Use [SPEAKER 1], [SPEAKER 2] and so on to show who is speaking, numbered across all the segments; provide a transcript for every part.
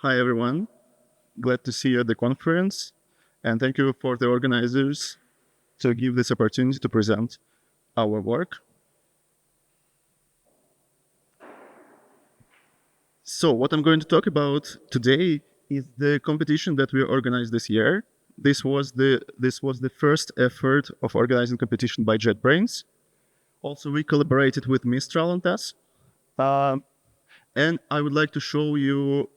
[SPEAKER 1] Hi, everyone. Glad to see you at the conference. And thank you for the organizers to give this opportunity to present our work. So what I'm going to talk about today is the competition that we organized this year. This was the first effort of organizing competition by JetBrains. Also, we collaborated with Mistral on this. Um, and I would like to show you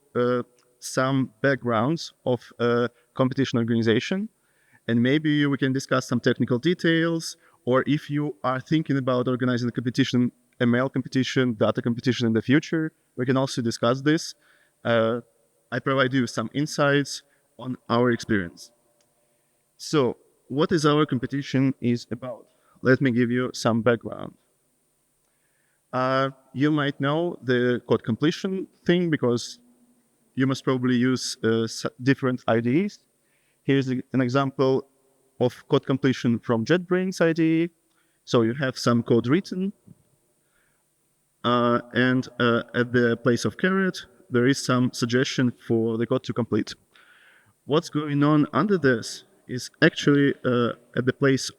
[SPEAKER 1] some backgrounds of competition organization, and maybe we can discuss some technical details, or if you are thinking about organizing a competition, ML competition, data competition in the future, we can also discuss this. I provide you some insights on our experience. So, what is our competition is about? Let me give you some background. You might know the code completion thing because you must probably use different IDEs. Here's an example of code completion from JetBrains IDE. So you have some code written, and at the place of caret, there is some suggestion for the code to complete. What's going on under this is actually at the place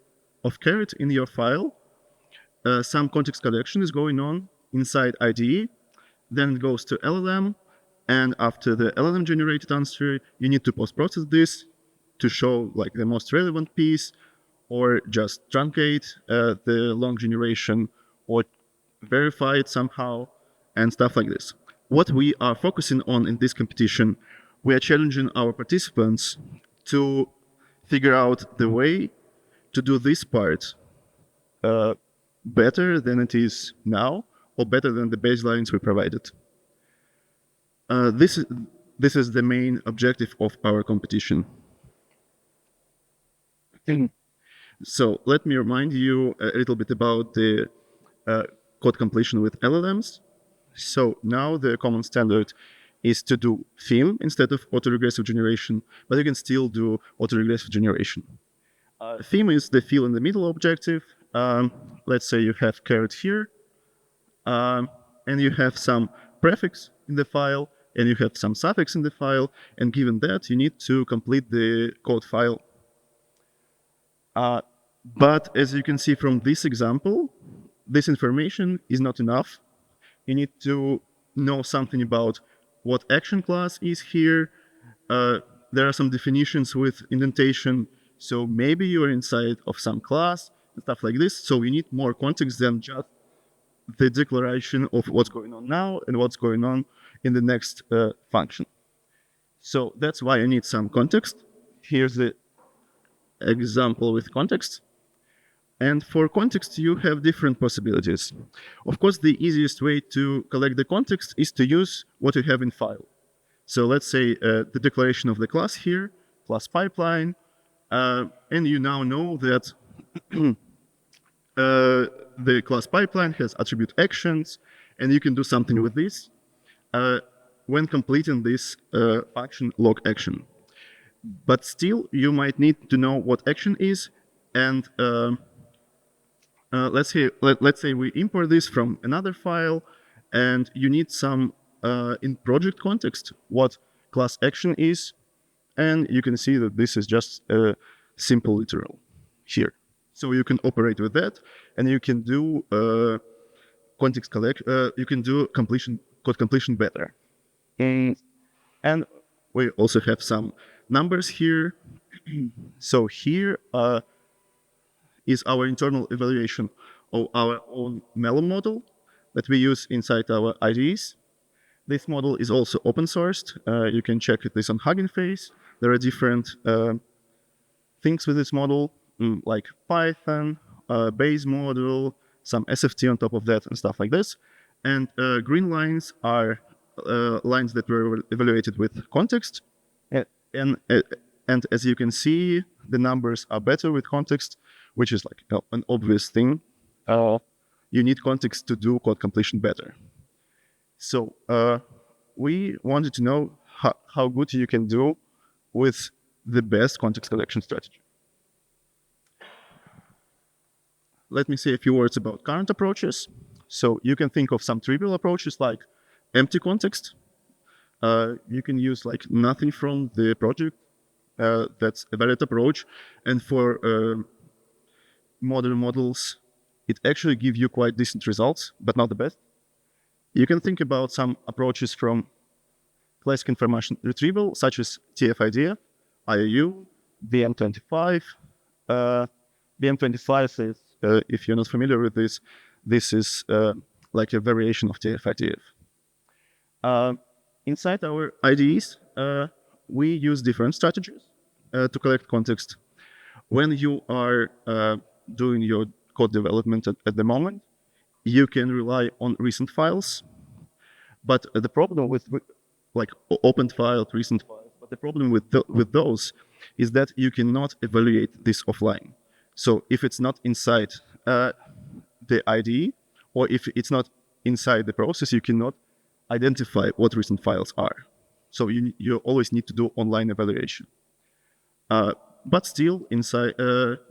[SPEAKER 1] of caret in your file, some context collection is going on inside IDE, then it goes to LLM, and after the LLM generated answer, you need to post-process this to show like the most relevant piece, or just truncate the long generation, or verify it somehow, and stuff like this. What we are focusing on in this competition, we are challenging our participants to figure out the way to do this part better than it is now, or better than the baselines we provided. This is the main objective of our competition. So let me remind you a little bit about the code completion with LLMs. So now the common standard is to do theme instead of autoregressive generation, but you can still do autoregressive generation. Theme is the fill in the middle objective. Let's say you have caret here, and you have some prefix in the file, and you have some suffix in the file, and given that, you need to complete the code file. But as you can see from this example, this information is not enough. You need to know something about what action class is here. There are some definitions with indentation, so maybe you're inside of some class and stuff like this. So you need more context than just the declaration of what's going on now and what's going on in the next function. So that's why I need some context. Here's the example with context. And for context, you have different possibilities. Of course, the easiest way to collect the context is to use what you have in file. So let's say the declaration of the class here, class pipeline, and you now know that the class pipeline has attribute actions, and you can do something with this when completing this function log action. But still, you might need to know what action is, and let's say we import this from another file, and you need some in project context what class action is, and you can see that this is just a simple literal here. So you can operate with that, and you can do context collect. You can do code completion better. And we also have some numbers here. So here is our internal evaluation of our own Melon model that we use inside our IDEs. This model is also open sourced. You can check this on Hugging Face. There are different things with this model, like Python, base model, some SFT on top of that, and stuff like this. And green lines are lines that were evaluated with context. And as you can see, the numbers are better with context, which is like an obvious thing. You need context to do code completion better. So we wanted to know how good you can do with the best context collection strategy. Let me say a few words about current approaches. So you can think of some trivial approaches like empty context. You can use like nothing from the project. That's a valid approach. And for modern models, it actually gives you quite decent results, but not the best. You can think about some approaches from classic information retrieval, such as TF-IDF, IOU, VM25. Uh, VM25 is, if you're not familiar with this is like a variation of TF-IDF. Inside our IDEs, we use different strategies to collect context. When you are doing your code development at the moment, you can rely on recent files, but the problem with like open files, recent files, but the problem with those is that you cannot evaluate this offline. So if it's not inside the IDE, or if it's not inside the process, you cannot identify what recent files are. So you always need to do online evaluation. But still, inside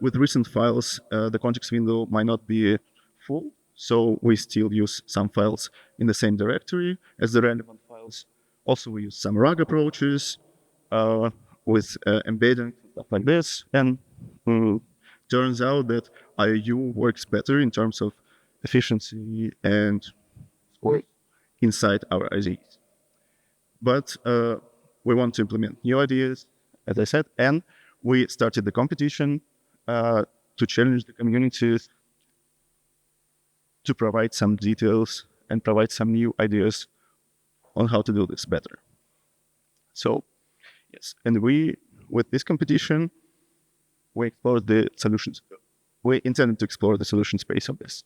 [SPEAKER 1] with recent files, the context window might not be full. So we still use some files in the same directory as the relevant files. Also, we use some RAG approaches with embedding, stuff like this. And turns out that IOU works better in terms of efficiency and score inside our IDs. But we want to implement new ideas, as I said, and we started the competition to challenge the communities to provide some details and provide some new ideas on how to do this better. So, yes, and with this competition, we explored the solutions. We intended to explore the solution space of this.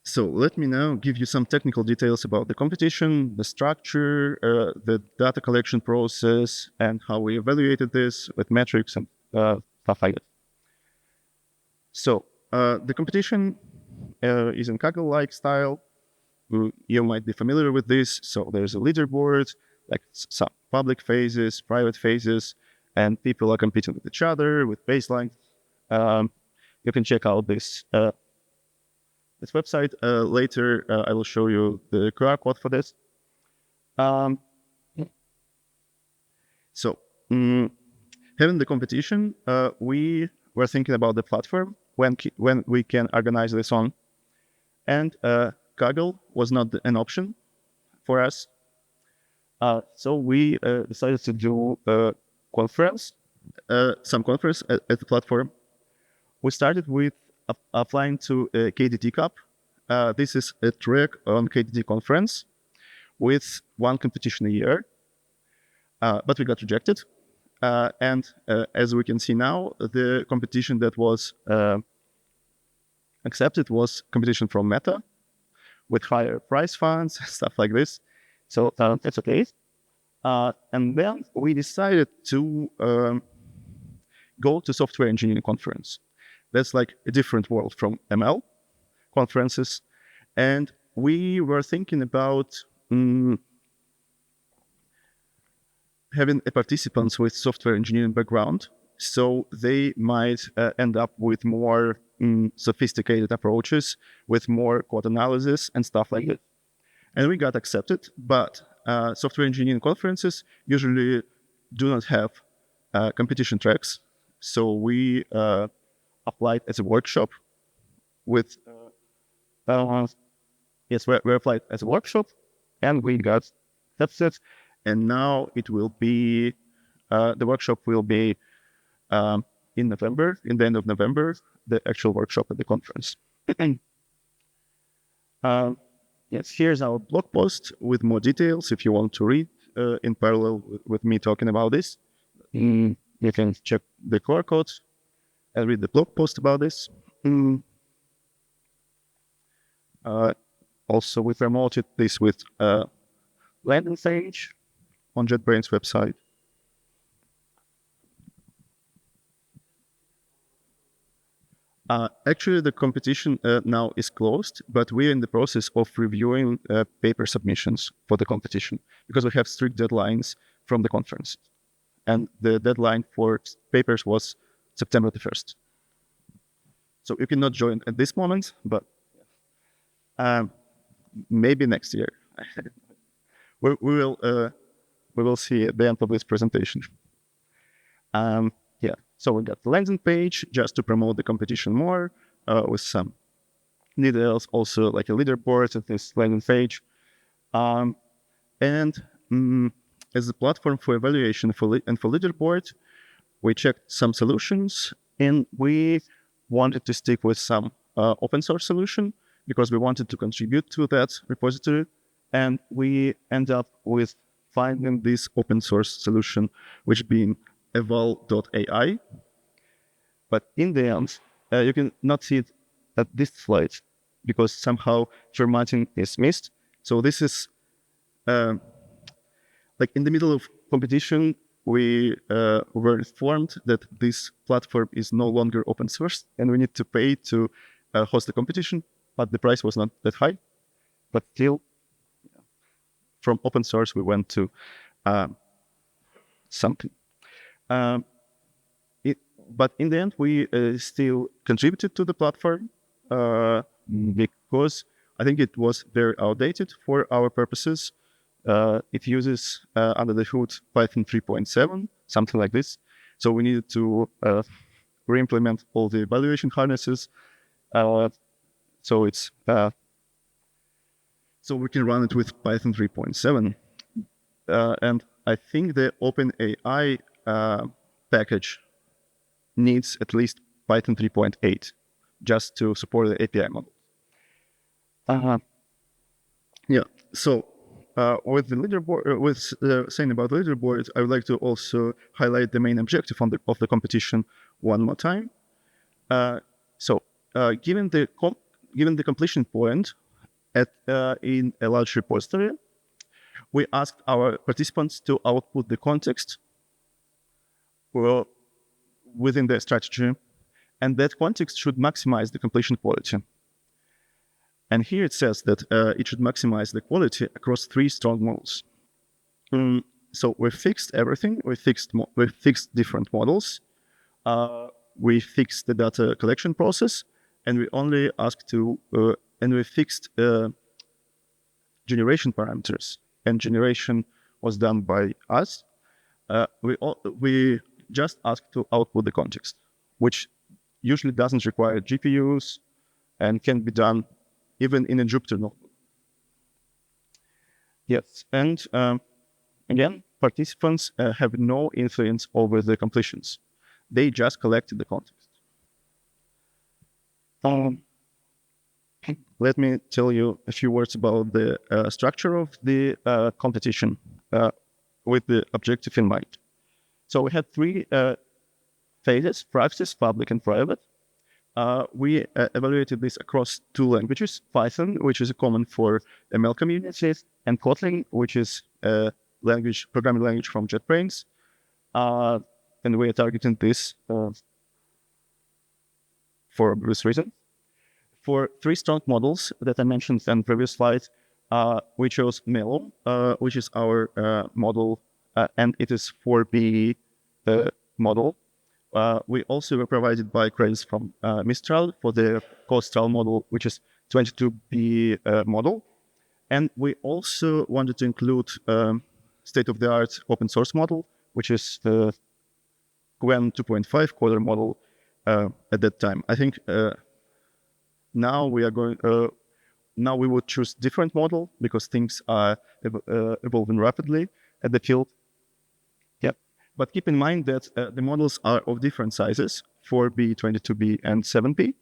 [SPEAKER 1] So let me now give you some technical details about the competition, the structure, the data collection process, and how we evaluated this with metrics and stuff like that. So the competition is in Kaggle-like style. You might be familiar with this. So there's a leaderboard, like some public phases, private phases, and people are competing with each other with baselines. You can check out this website. Later, I will show you the QR code for this. So, having the competition, we were thinking about the platform when we can organize this on. And Kaggle was not an option for us. So we decided to do a conference, some conference at the platform. We started with applying to a KDT Cup. This is a track on KDT conference with one competition a year, but we got rejected. And as we can see now, the competition that was accepted was competition from Meta with higher prize funds, stuff like this. So that's okay. And then we decided to go to software engineering conference. That's like a different world from ML conferences. And we were thinking about having participants with software engineering background, so they might end up with more sophisticated approaches, with more code analysis and stuff like that. And we got accepted, but software engineering conferences usually do not have competition tracks. So we applied as a workshop with, yes, we applied as a workshop and we got accepted. And now it will be, the workshop will be in November, in the end of November, the actual workshop at the conference. Yes, here's our blog post with more details if you want to read in parallel with me talking about this. You can check the QR code and read the blog post about this. Also, we promoted this with landing page on JetBrains website. Actually, the competition now is closed, but we're in the process of reviewing paper submissions for the competition because we have strict deadlines from the conference. And the deadline for papers was September the 1st. So you cannot join at this moment, but maybe next year. we will see at the end of this presentation. Yeah, so we got the landing page just to promote the competition more with some details, also like a leaderboard at this landing page. And as a platform for evaluation and for leaderboard, we checked some solutions, and we wanted to stick with some open source solution because we wanted to contribute to that repository, and we end up with finding this open source solution, which being eval.ai. But in the end, you can not see it at this slide because somehow formatting is missed. So this is like in the middle of competition, we were informed that this platform is no longer open source and we need to pay to host the competition, but the price was not that high. But still, from open source, we went to something. But in the end, we still contributed to the platform because I think it was very outdated for our purposes. It uses under the hood Python 3.7, something like this. So we needed to re-implement all the evaluation harnesses. So it's so we can run it with Python 3.7. And I think the OpenAI package needs at least Python 3.8 just to support the API model. Yeah, so with the leaderboard, saying about the leaderboard, I would like to also highlight the main objective of the competition one more time. Given the completion point in a large repository, we asked our participants to output the context within their strategy, and that context should maximize the completion quality. And here it says that it should maximize the quality across 3 strong models. So we fixed everything. We fixed different models. We fixed the data collection process, and we only asked and we fixed generation parameters. And generation was done by us. We just asked to output the context, which usually doesn't require GPUs and can be done even in a Jupyter notebook. Yes, and again, participants have no influence over the completions. They just collected the context. Let me tell you a few words about the structure of the competition with the objective in mind. So we had 3 phases: practice, public, and private. We evaluated this across 2 languages: Python, which is common for ML communities, and Kotlin, which is a programming language from JetBrains. And we are targeting this for obvious reasons. For 3 strong models that I mentioned in the previous slide, we chose Melo, which is our model, and it is 4B model. We also were provided by credits from Mistral for the Mistral model, which is 22B model. And we also wanted to include state-of-the-art open source model, which is the Qwen 2.5 quarter model at that time. I think now we would choose different model because things are evolving rapidly at the field. Yeah, but keep in mind that the models are of different sizes: 4B, 22B, and 7B.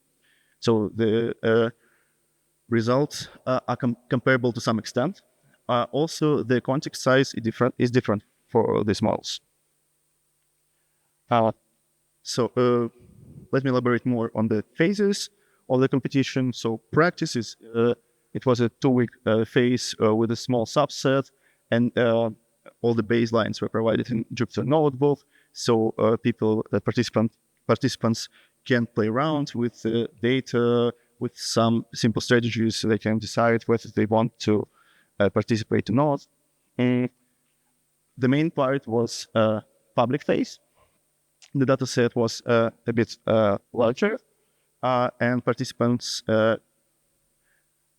[SPEAKER 1] So the results are comparable to some extent. Also, the context size is different for these models. So let me elaborate more on the phases of the competition. So practice is it was a 2-week phase with a small subset, and all the baselines were provided in Jupyter Notebook. So participants can play around with the data with some simple strategies, so they can decide whether they want to participate or not. And the main part was public phase. The data set was a bit larger, and participants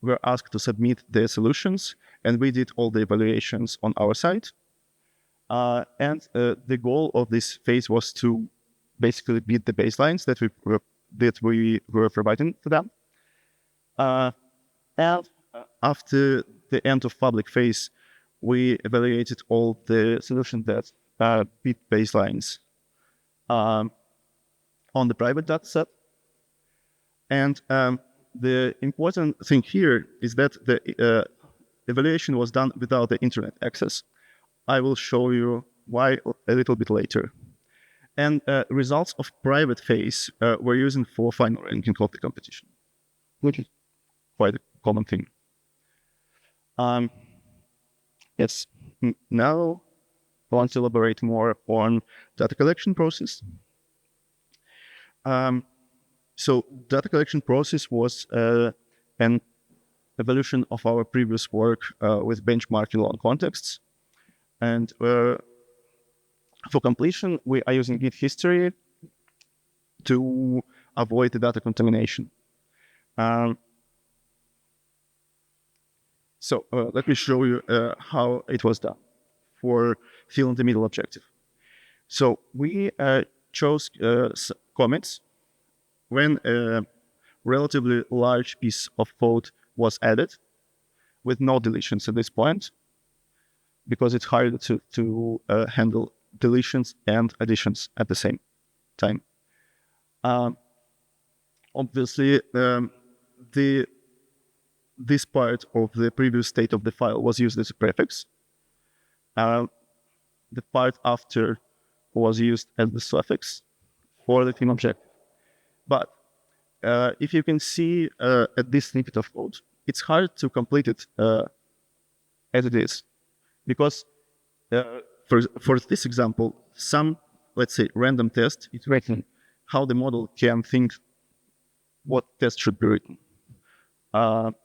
[SPEAKER 1] were asked to submit their solutions, and we did all the evaluations on our side. And the goal of this phase was to basically beat the baselines that we were providing to them. And after the end of public phase, we evaluated all the solutions that beat baselines on the private dataset. And the important thing here is that the evaluation was done without the internet access. I will show you why a little bit later. And results of private phase were used for final ranking of the competition, which is quite a common thing. Yes, now I want to elaborate more on data collection process. So data collection process was an evolution of our previous work with benchmarking long contexts. And for completion, we are using Git history to avoid the data contamination. So let me show you how it was done for fill in the middle objective. So we chose commits when a relatively large piece of code was added with no deletions at this point, because it's harder to handle deletions and additions at the same time. Obviously, this part of the previous state of the file was used as a prefix. The part after was used as the suffix for the theme objective. But if you can see at this snippet of code, it's hard to complete it as it is, because for this example, some, let's say, random test is written how the model can think what test should be written. And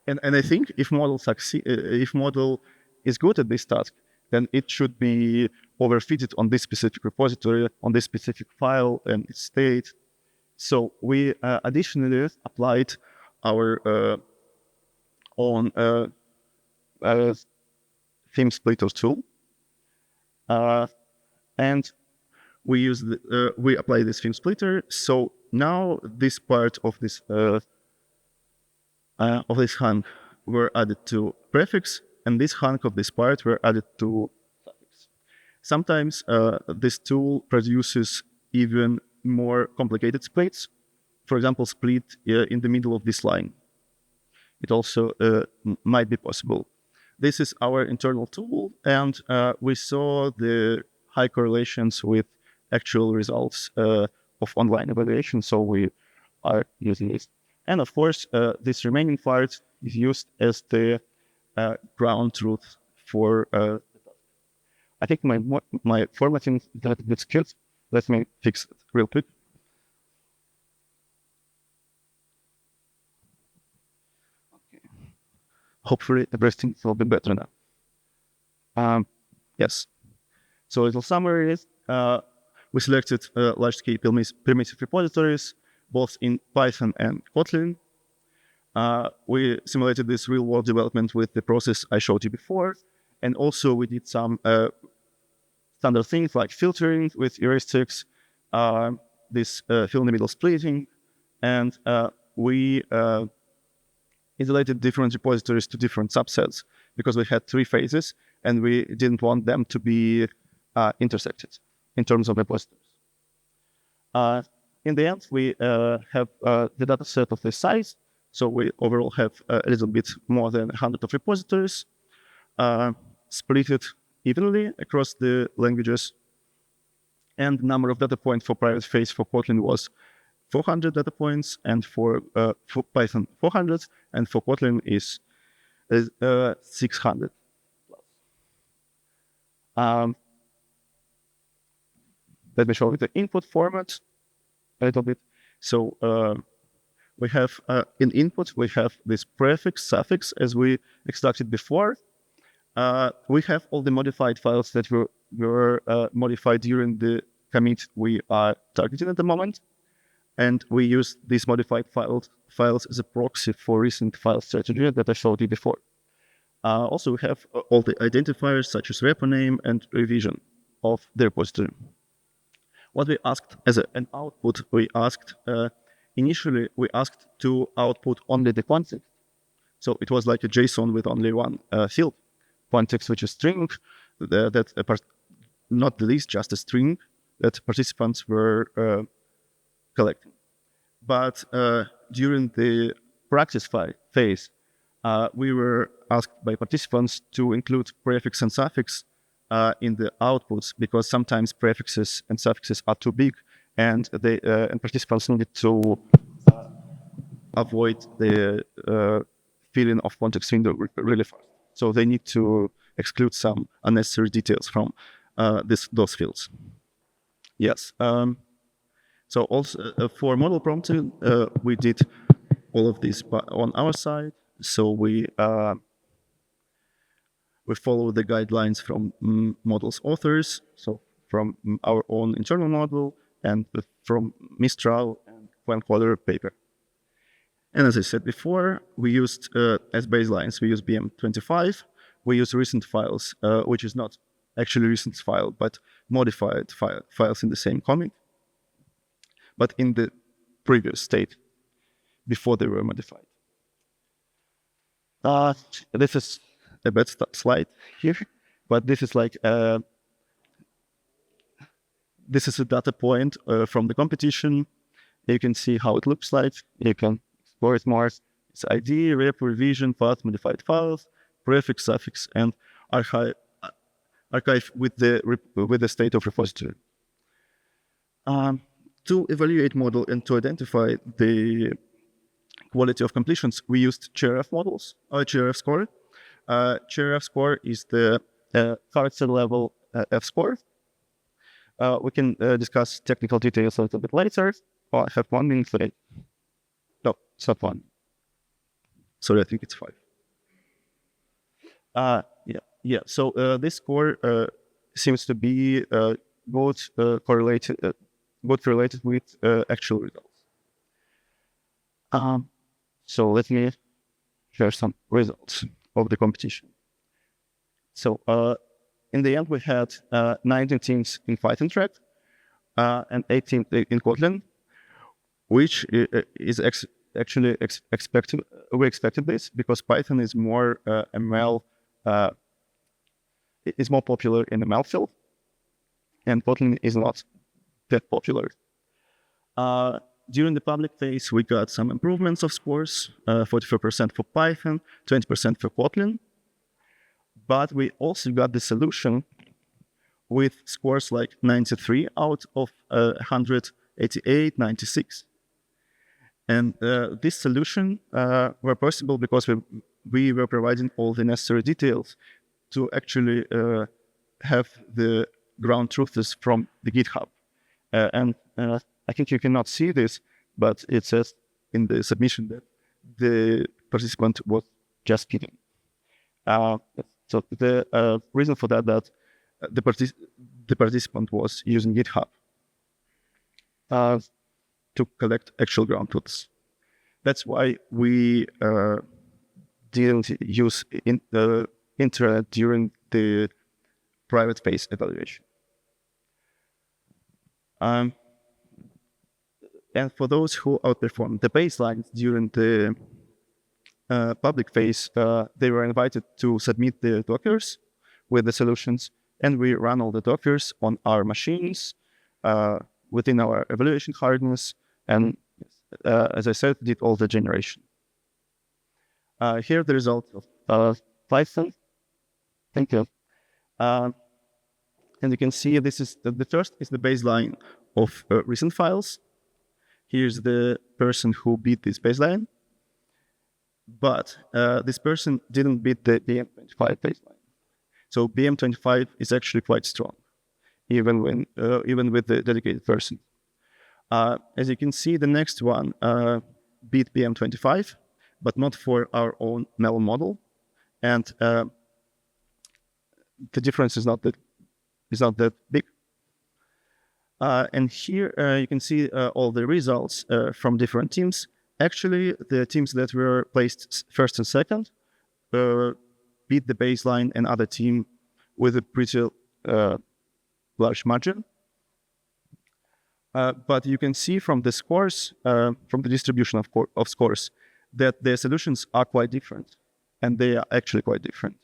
[SPEAKER 1] I think if model is good at this task, then it should be overfitted on this specific repository, on this specific file and its state. So we additionally applied our own theme splitter tool, and we apply this theme splitter. So now this part of this hunk were added to prefix, and this hunk of this part were added to suffix. Sometimes this tool produces even more complicated splits. For example, split in the middle of this line. It also might be possible. This is our internal tool, and we saw the high correlations with actual results of online evaluation, so we are using this. And of course, this remaining part is used as the ground truth for the task. I think my formatting is a bit skewed. Let me fix it real quick. Okay. Hopefully everything will be better now. Yes. So a little summary is we selected large-scale primitive repositories, both in Python and Kotlin. We simulated this real-world development with the process I showed you before. And also we did some standard things like filtering with heuristics, this fill-in-the-middle splitting, and we isolated different repositories to different subsets because we had 3 phases and we didn't want them to be intersected in terms of repositories. In the end, we have the data set of this size. So we overall have a little bit more than 100 of repositories, split it evenly across the languages. And the number of data points for private phase for Kotlin was 400 data points, and for Python 400, and for Kotlin is 600 plus. Let me show you the input format a little bit. So we have in input, we have this prefix, suffix, as we extracted before. We have all the modified files that were modified during the commit we are targeting at the moment. And we use these modified files as a proxy for recent file strategy that I showed you before. Also, we have all the identifiers such as repo name and revision of the repository. What we asked as an output, initially we asked to output only the context. So it was like a JSON with only one field, context, which is string, not the least, just a string that participants were collecting. But during the practice phase, we were asked by participants to include prefix and suffix in the outputs, because sometimes prefixes and suffixes are too big, and participants needed to avoid the filling of context window really fast. So they need to exclude some unnecessary details from those fields. Yes. So also for model prompting, we did all of this on our side. So we follow the guidelines from models authors, so from our own internal model and from Mistral and Kotlin paper. And as I said before, we used as baselines, we use BM25. We use recent files, which is not actually recent file, but modified files in the same commit, but in the previous state before they were modified. This is a bad slide here, but this is like this is a data point from the competition. You can see how it looks like. You can explore it more. It's ID, rep, revision, path, modified files, prefix, suffix, and archive with the state of repository. To evaluate model and to identify the quality of completions, we used CHRF models, or CHRF score. CHRF score is the character level F score. We can discuss technical details a little bit later. Oh, I have 1 minute left. No, it's not 1. Sorry, I think it's 5. Yeah. So this score seems to be both correlated with actual results. So let me share some results of the competition. So in the end, we had 19 teams in Python track and 8 teams in Kotlin, which is actually expected. We expected this because Python is more ML. Is more popular in the ML field, and Kotlin is not that popular. During the public phase, we got some improvements of scores, 44% for Python, 20% for Kotlin. But we also got the solution with scores like 93 out of 188, 96. And this solution were possible because we were providing all the necessary details to actually have the ground truths from the GitHub. And I think you cannot see this, but it says in the submission that the participant was just kidding. So the reason for that the participant was using GitHub to collect actual ground truths. That's why we didn't use intranet during the private phase evaluation. And for those who outperformed the baselines during the public phase, they were invited to submit the Dockers with the solutions, and we ran all the Dockers on our machines within our evaluation hardness, and as I said, did all the generation. Here the result of Python. Thank you. And you can see this is the first is the baseline of recent files. Here's the person who beat this baseline, but this person didn't beat the BM25 baseline. So BM25 is actually quite strong, even with the dedicated person. As you can see, the next one beat BM25, but not for our own MEL model, and the difference is not that big. And here you can see all the results from different teams. Actually, the teams that were placed first and second beat the baseline and other team with a pretty large margin. But you can see from the scores, from the distribution of scores, that the solutions are quite different, and they are actually quite different.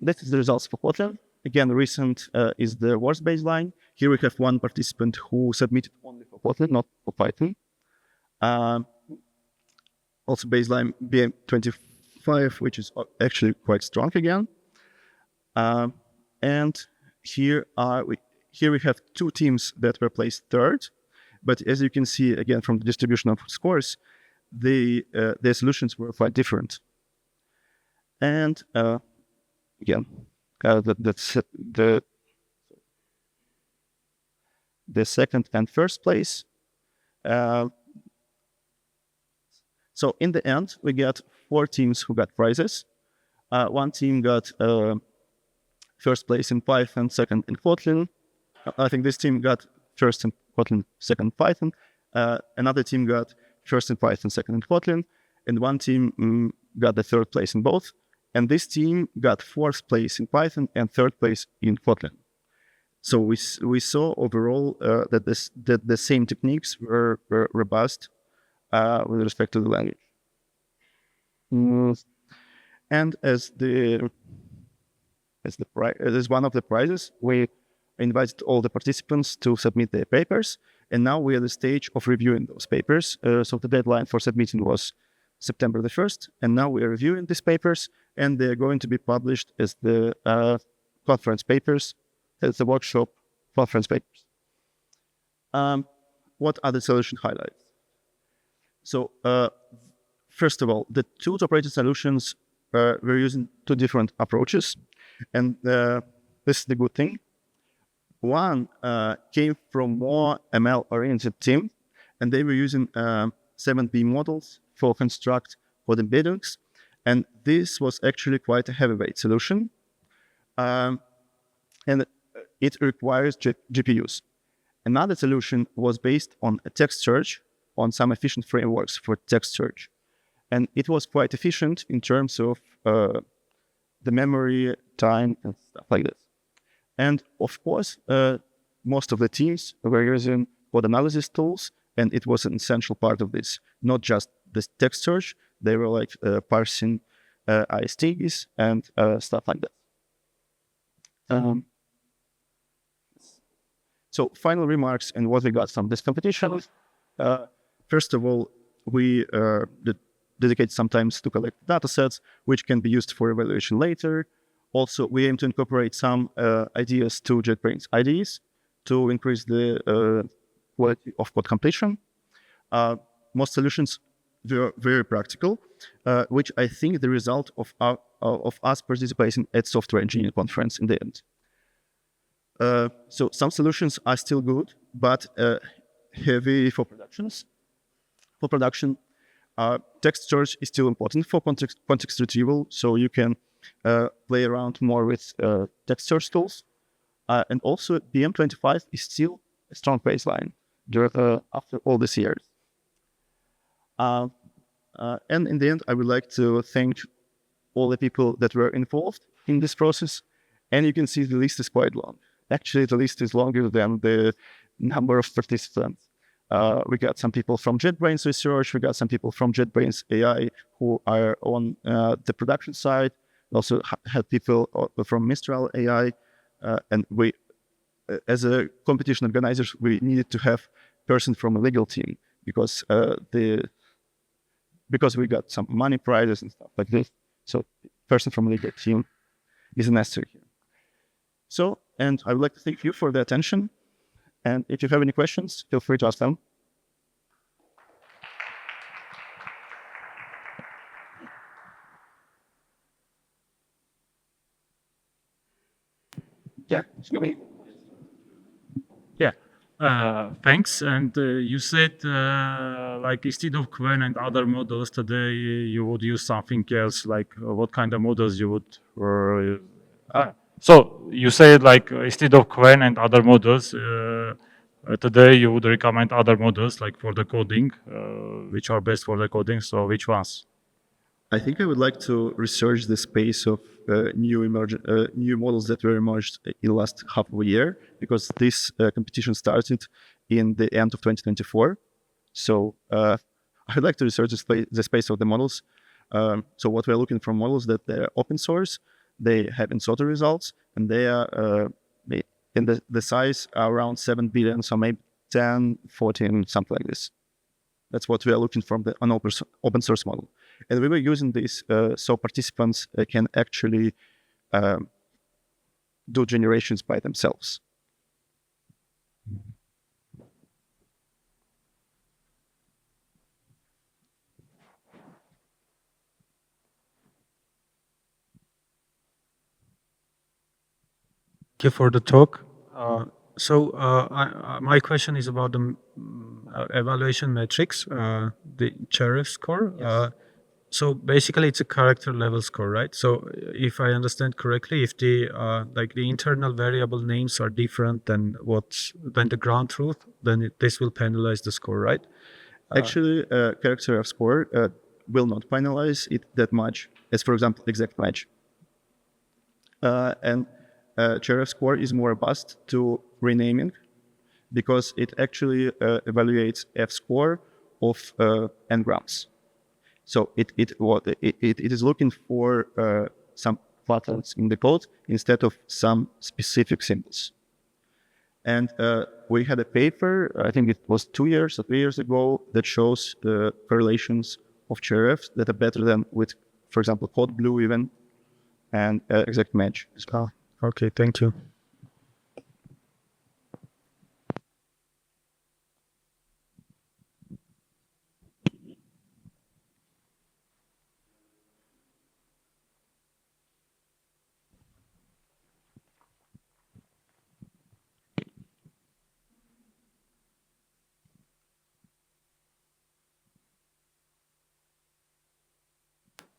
[SPEAKER 1] This is the results for Kotlin. Again, recent is the worst baseline. Here we have one participant who submitted only for Kotlin, not for Python. Also baseline BM25, which is actually quite strong again. And here we have two teams that were placed third, but as you can see again from the distribution of scores, their solutions were quite different. And again, that's the second and first place. So in the end, we got 4 teams who got prizes. One team got first place in Python, second in Kotlin. I think this team got first in Kotlin, second Python. Another team got first in Python, second in Kotlin. And one team got the third place in both. And this team got fourth place in Python and third place in Kotlin. So we saw overall that the same techniques were robust with respect to the language. And as one of the prizes, we invited all the participants to submit their papers, and now we're at the stage of reviewing those papers. So the deadline for submitting was September the 1st, and now we are reviewing these papers, and they're going to be published as the conference papers, as the workshop conference papers. What are the solution highlights? So first of all, the two top-rated solutions were using 2 different approaches, and this is the good thing. One came from more ML-oriented team, and they were using 7B models for construct for the embeddings, and this was actually quite a heavyweight solution, and it requires GPUs. Another solution was based on a text search, on some efficient frameworks for text search, and it was quite efficient in terms of the memory, time, and stuff like this. And of course, most of the teams were using code analysis tools, and it was an essential part of this. Not just the text search, they were like parsing ISTs and stuff like that. So final remarks and what we got from this competition. First of all, we dedicate some time to collect data sets, which can be used for evaluation later. Also, we aim to incorporate some ideas to JetBrains IDEs to increase the quality of code completion. Most solutions were very practical, which I think the result of us participating at Software Engineering Conference in the end. So some solutions are still good, but heavy for productions. For production, text search is still important for context retrieval, so you can play around more with text search tools. And also, BM25 is still a strong baseline after all these years. And in the end, I would like to thank all the people that were involved in this process. And you can see the list is quite long. Actually, the list is longer than the number of participants. We got some people from JetBrains research. We got some people from JetBrains AI who are on the production side. We also had people from Mistral AI. And we, as a competition organizers, we needed to have person from a legal team because we got some money prizes and stuff like this. So person from a legal team is necessary here. So, and I would like to thank you for the attention. And if you have any questions, feel free to ask them. Yeah, excuse me.
[SPEAKER 2] Yeah, thanks. And you said like instead of Qwen and other models today, you would use something else. Like what kind of models you would? So you said like instead of Qwen and other models, today you would recommend other models like for the coding, which are best for the coding. So which ones?
[SPEAKER 1] I think I would like to research the space of new models that were emerged in the last half of a year, because this competition started in the end of 2024. So I'd like to research the space of the models. So what we're looking for models that they're open source, they have in sorted results, and they are in the size are around 7 billion, so maybe 10, 14, something like this. That's what we are looking from an open source model. And we were using this so participants can actually do generations by themselves.
[SPEAKER 3] Thank you for the talk. My question is about the evaluation metrics, the cherif score. So basically, it's a character level score, right? So if I understand correctly, if the like the internal variable names are different than the ground truth, then this will penalize the score, right?
[SPEAKER 1] Actually, character of score will not penalize it that much as, for example, exact match. And cherif score is more robust to renaming because it actually evaluates F score of n-grams. So it is looking for some patterns in the code instead of some specific symbols. And we had a paper, I think it was 2 years or 3 years ago, that shows the correlations of cherifs that are better than with, for example, code blue even, and exact match.
[SPEAKER 3] Okay, thank you.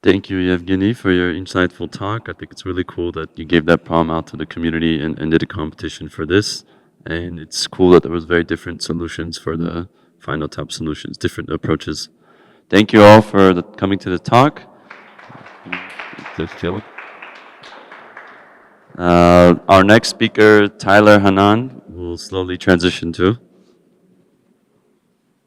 [SPEAKER 4] Thank you, Evgeniy, for your insightful talk. I think it's really cool that you gave that problem out to the community and did a competition for this. And it's cool that there was very different solutions for the final top solutions, different approaches. Thank you all for coming to the talk. Our next speaker, Tyler Hanan, will slowly transition to.